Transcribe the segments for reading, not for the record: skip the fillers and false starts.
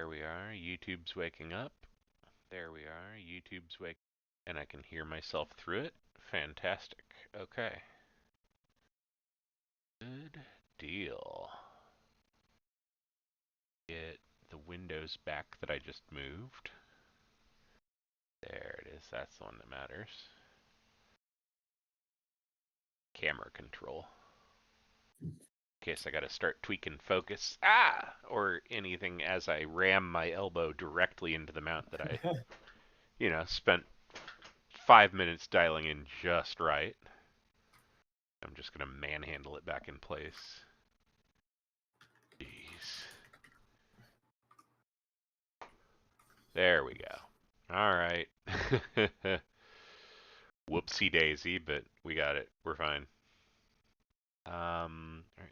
There we are. YouTube's waking up. There we are. YouTube's waking up. And I can hear myself through it. Fantastic. Okay. Good deal. Get the windows back that I just moved. There it is. That's the one that matters. Camera control. In case I gotta start tweaking focus. Or anything as I ram my elbow directly into the mount that I, spent 5 minutes dialing in just right. I'm just gonna manhandle it back in place. Jeez. There we go. Alright. Whoopsie daisy, but we got it. We're fine. Alright,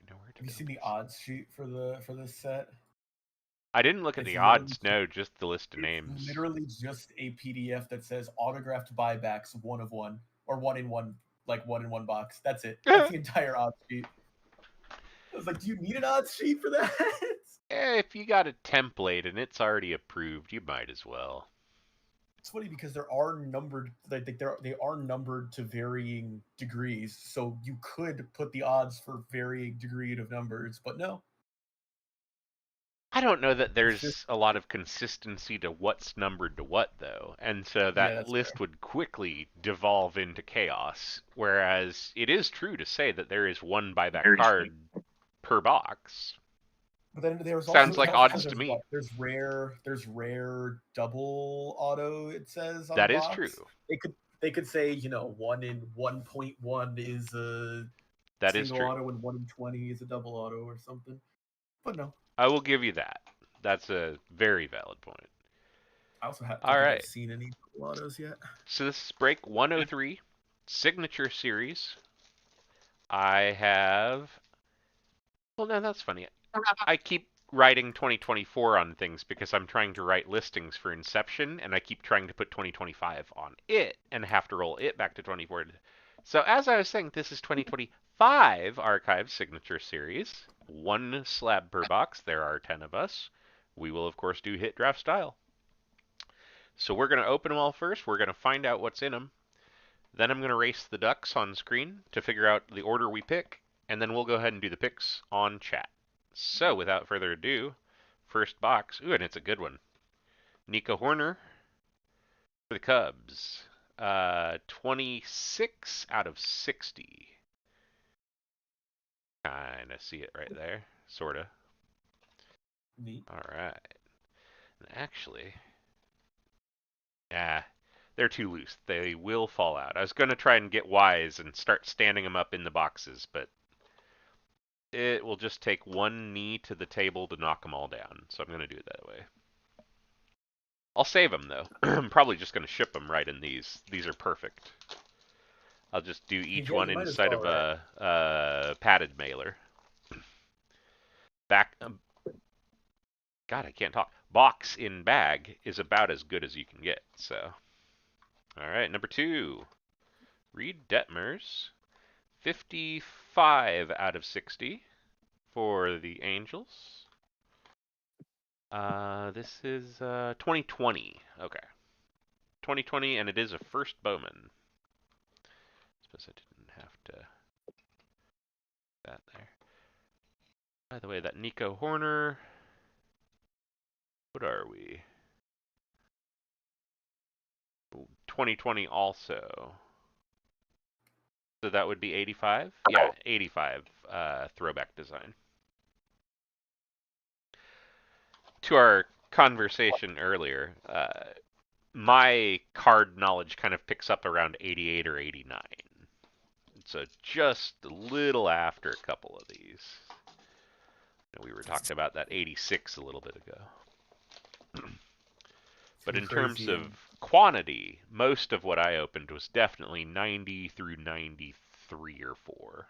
now where to Have you go? seen the odds sheet for this set? I didn't look at It's the literally odds, no, just the list of it's names. literally just a PDF that says autographed buybacks 1 of 1 or 1 in 1, like 1 in 1 box. That's it. That's the entire odds sheet. I was like, do you need an odds sheet for that? If you got a template and it's already approved, you might as well. It's funny because there are numbered, they are numbered to varying degrees, so you could put the odds for varying degree of numbers, but no. I don't know that It's just there's a lot of consistency to what's numbered to what, though. And so yeah, that that's list fair. would quickly devolve into chaos. Whereas it is true to say that there is one buyback card per box. But then there's also Sounds it like also odds says to me. there's rare double auto, it says on the That is true. box. They could say, 1 in 1.1 is a That is single true. auto and 1 in 20 is a double auto or something. But no. I will give you that. That's a very valid point. I also All don't think I've right. seen any double autos yet. So this is break 103, signature series. I have. Well, no, that's funny. I keep writing 2024 on things because I'm trying to write listings for Inception, and I keep trying to put 2025 on it and have to roll it back to 24. So as I was saying, this is 2025 Archive Signature Series. 1 slab per box. There are 10 of us. We will, of course, do hit draft style. So we're going to open them all first. We're going to find out what's in them. Then I'm going to race the ducks on screen to figure out the order we pick, and then we'll go ahead and do the picks on chat. So without further ado, first box. Ooh, and it's a good one. Nico Horner for the Cubs. 26 out of 60. Kind of see it right there. Sort of. Neat. All right. Actually, they're too loose. They will fall out. I was going to try and get wise and start standing them up in the boxes, but it will just take one knee to the table to knock them all down. So I'm going to do it that way. I'll save them, though. I'm probably just going to ship them right in these. These are perfect. I'll just do each Yeah, one you might as inside well, of right? a padded mailer. Back. God, I can't talk. Box in bag is about as good as you can get. So, all right, number 2. Reed Detmers. 55 out of 60 for the Angels. This is 2020. Okay. 2020, and it is a first Bowman. Suppose I didn't have to that there. By the way, that Nico Horner. What are we? 2020 also. So that would be 85? Yeah, 85 throwback design. To our conversation earlier, my card knowledge kind of picks up around 88 or 89. So just a little after a couple of these. We were talking about that 86 a little bit ago. But in terms of quantity, most of what I opened was definitely 90 through 93 or 4.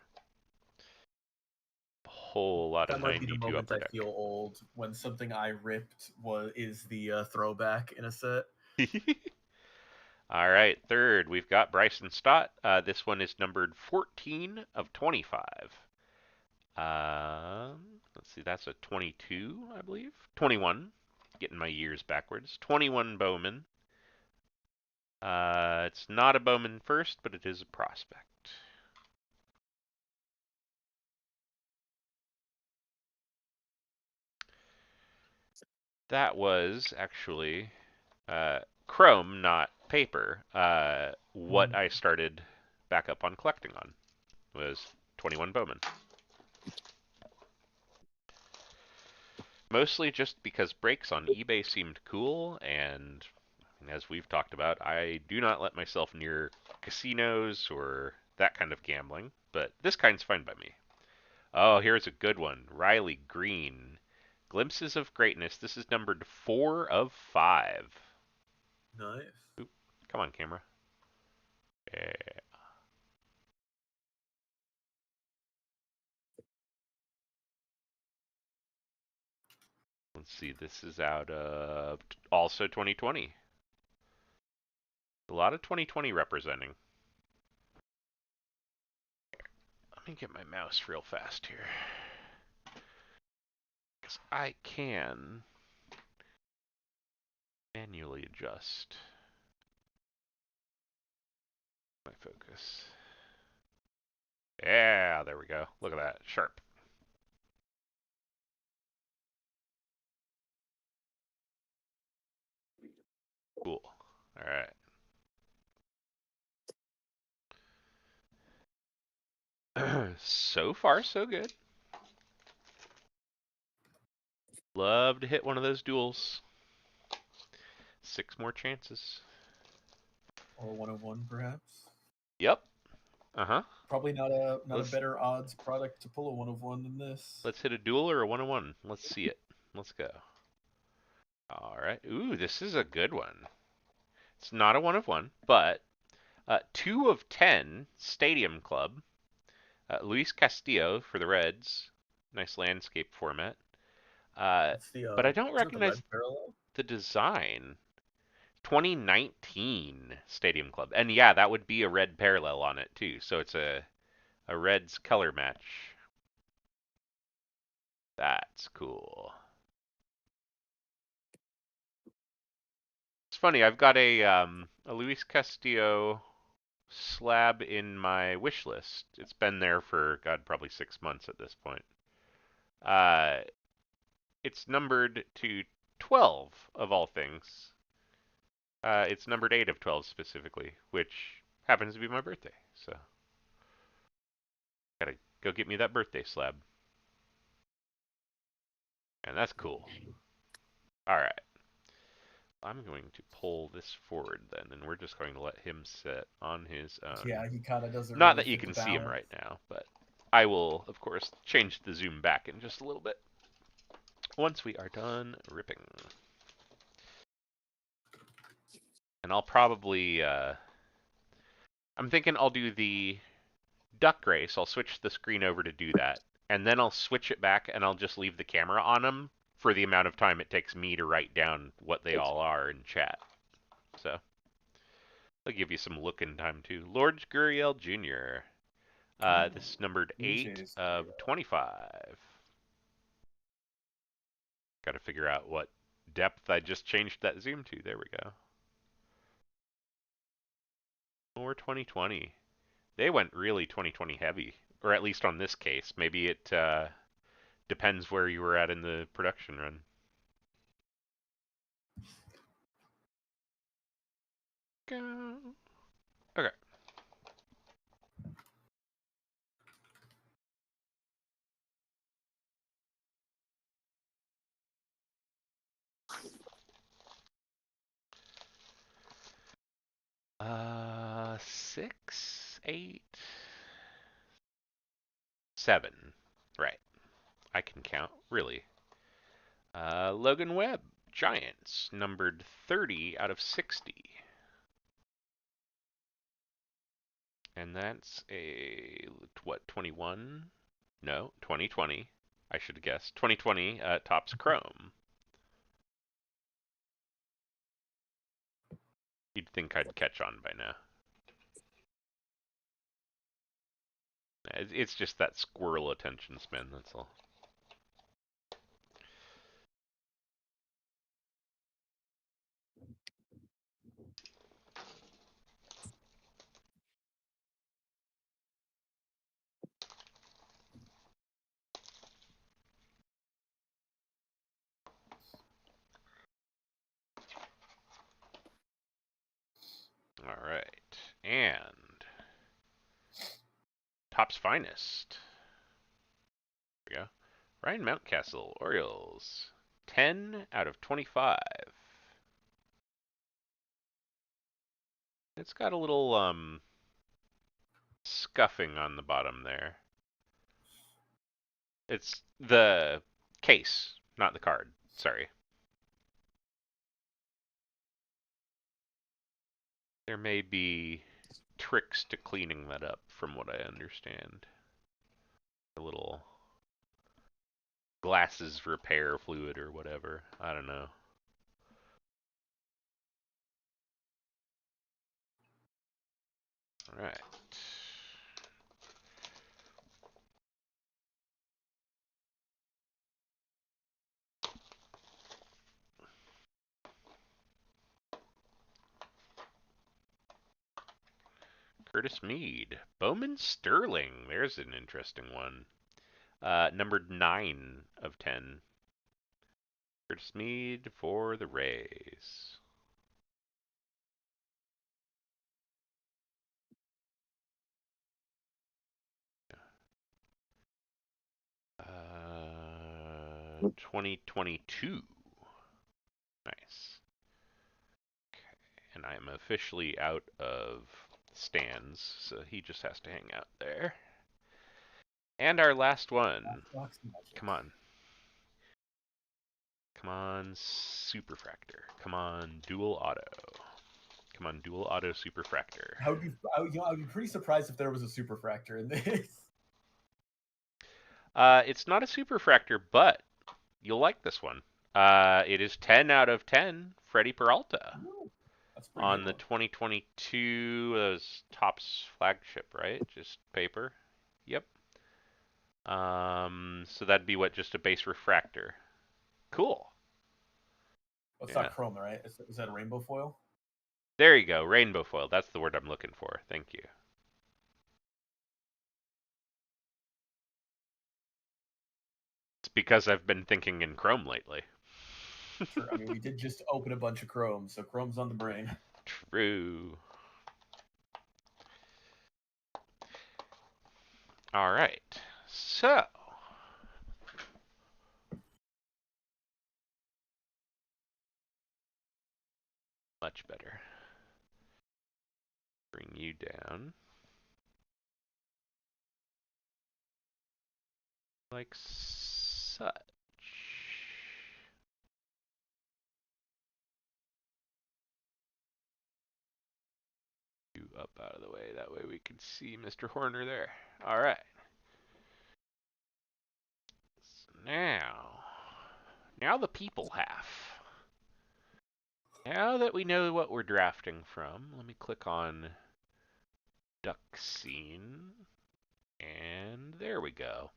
A whole lot That of might be the 92 moment upper I deck. feel old, when something I ripped is the throwback in a set. All right, third, we've got Bryson Stott. This one is numbered 14 of 25. Let's see, that's a 22, I believe. 21. getting my years backwards. 21 Bowman. It's not a Bowman first, but it is a prospect. That was actually Chrome, not paper. What I started back up on collecting on was 21 Bowman. Mostly just because breaks on eBay seemed cool, and as we've talked about, I do not let myself near casinos or that kind of gambling, but this kind's fine by me. Oh, here's a good one. Riley Green. Glimpses of Greatness. This is numbered 4 of 5. Nice. Oop, come on, camera. Yeah. Let's see, this is out of also 2020. A lot of 2020 representing. Let me get my mouse real fast here. Because I can manually adjust my focus. Yeah, there we go. Look at that. Sharp. Cool. All right. So far, so good. Love to hit one of those duels. 6 more chances. Or 101, perhaps. Yep. Uh-huh. Probably not a better odds product to pull a 101 than this. Let's hit a duel or a 101. Let's see it. Let's go. All right. Ooh, this is a good one. It's not a 1 of 1, but 2 of 10 Stadium Club. Luis Castillo for the Reds. Nice landscape format. But I don't recognize the design. 2019 Stadium Club. And yeah, that would be a red parallel on it too. So it's a Reds color match. That's cool. It's funny, I've got a Luis Castillo slab in my wish list. It's been there for, God, probably 6 months at this point. It's numbered to 12 of all things. It's numbered 8 of 12 specifically, which happens to be my birthday. So, gotta go get me that birthday slab. And that's cool. All right. I'm going to pull this forward then, and we're just going to let him sit on his own. Yeah, he kind of doesn't. Not really that you fit can the see him balance. right now, but I will, of course, change the zoom back in just a little bit once we are done ripping. And I'll probably, I'm thinking I'll do the duck race. I'll switch the screen over to do that, and then I'll switch it back, and I'll just leave the camera on them for the amount of time it takes me to write down what they all are in chat. So I'll give you some looking time too. Lord Gurriel Jr. This is numbered 8 of 25. Got to figure out what depth I just changed that zoom to. There we go. Or 2020. They went really 2020 heavy, or at least on this case. Maybe it depends where you were at in the production run. Go. Okay. Uh, 6, 8, 7. Right. I can count, really. Logan Webb, Giants, numbered 30 out of 60. And that's a, what, 21? No, 2020. I should have guessed. 2020 Topps Chrome. You'd think I'd catch on by now. It's just that squirrel attention span, that's all. All right. And Topps Finest. There we go. Ryan Mountcastle, Orioles. 10 out of 25. It's got a little scuffing on the bottom there. It's the case, not the card. Sorry. There may be tricks to cleaning that up from what I understand. A little glasses repair fluid or whatever. I don't know. All right. Curtis Mead. Bowman Sterling. There's an interesting one. Numbered 9 of 10. Curtis Mead for the Rays. Uh, 2022. Nice. Okay. And I'm officially out of stands, so he just has to hang out there. And our last one. Come on. Come on, Superfractor. Come on, Dual Auto. Come on, Dual Auto Superfractor. I'd be pretty surprised if there was a Superfractor in this. It's not a Superfractor, but you'll like this one. It is 10 out of 10, Freddie Peralta. Ooh, that's on the good 2022 Topps flagship, right? Just paper. Yep. So that'd be what, just a base refractor. Cool. Well, it's not chrome, right? Is that a rainbow foil? There you go, rainbow foil. That's the word I'm looking for. Thank you. It's because I've been thinking in chrome lately. Sure. I mean, we did just open a bunch of chrome, so chrome's on the brain. True. All right. So, much better. Bring you down. Like such. You up out of the way. That way we can see Mr. Horner there. All right. So now the people half. Now that we know what we're drafting from, let me click on Duck Scene. And there we go.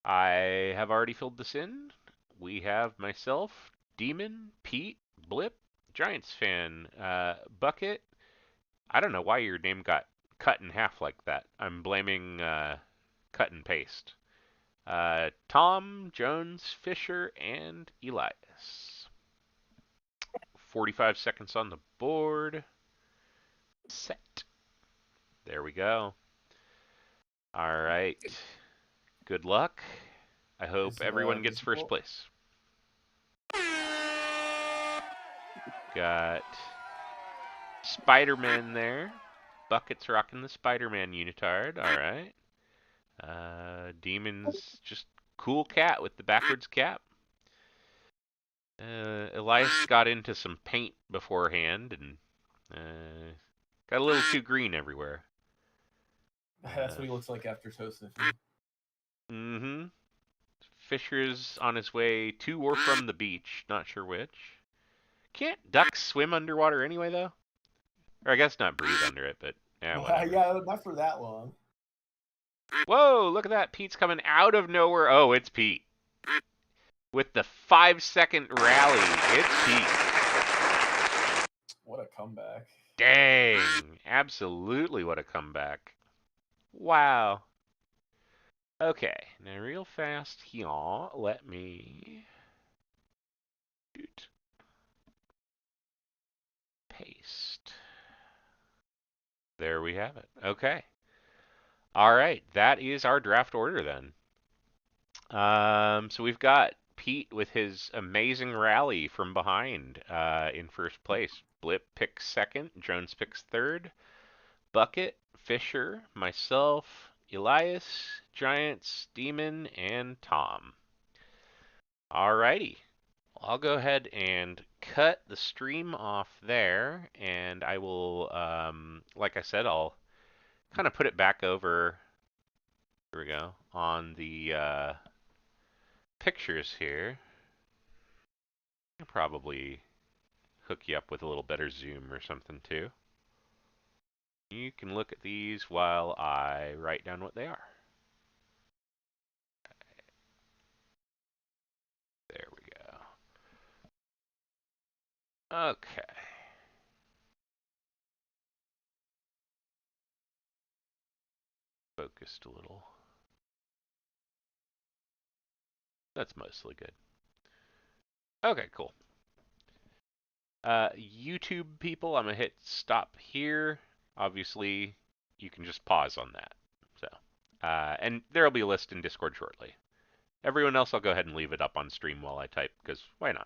I have already filled this in. We have myself, Demon, Pete, Blip, Giants fan, Bucket. I don't know why your name got cut in half like that. I'm blaming cut and paste. Tom, Jones, Fisher, and Elias. 45 seconds on the board. Set. There we go. All right. Good luck. I hope everyone gets first place. Got Spider-Man there. Bucket's rocking the Spider-Man unitard. All right. Demon's just cool cat with the backwards cap. Elias got into some paint beforehand and got a little too green everywhere. That's what he looks like after toe sniffing. Mm-hmm. Fisher's on his way to or from the beach. Not sure which. Can't ducks swim underwater anyway, though? Or I guess not breathe under it, but yeah, yeah, not for that long. Whoa, look at that. Pete's coming out of nowhere. Oh, it's Pete. With the 5-second rally, it's Pete. What a comeback. Dang. Absolutely what a comeback. Wow. Okay, now real fast here, let me paste. There we have it. Okay. All right, that is our draft order then. So we've got Pete with his amazing rally from behind in first place. Blip picks second, Jones picks third, Bucket, Fisher, myself, Elias, Giants, Demon, and Tom. Alrighty. I'll go ahead and cut the stream off there, and I will, like I said, I'll kind of put it back over, here we go, on the pictures here. I'll probably hook you up with a little better zoom or something too. You can look at these while I write down what they are. There we go. Okay. Focused a little. That's mostly good. Okay, cool. YouTube people, I'm gonna hit stop here. Obviously, you can just pause on that. So, and there'll be a list in Discord shortly. Everyone else, I'll go ahead and leave it up on stream while I type, because why not?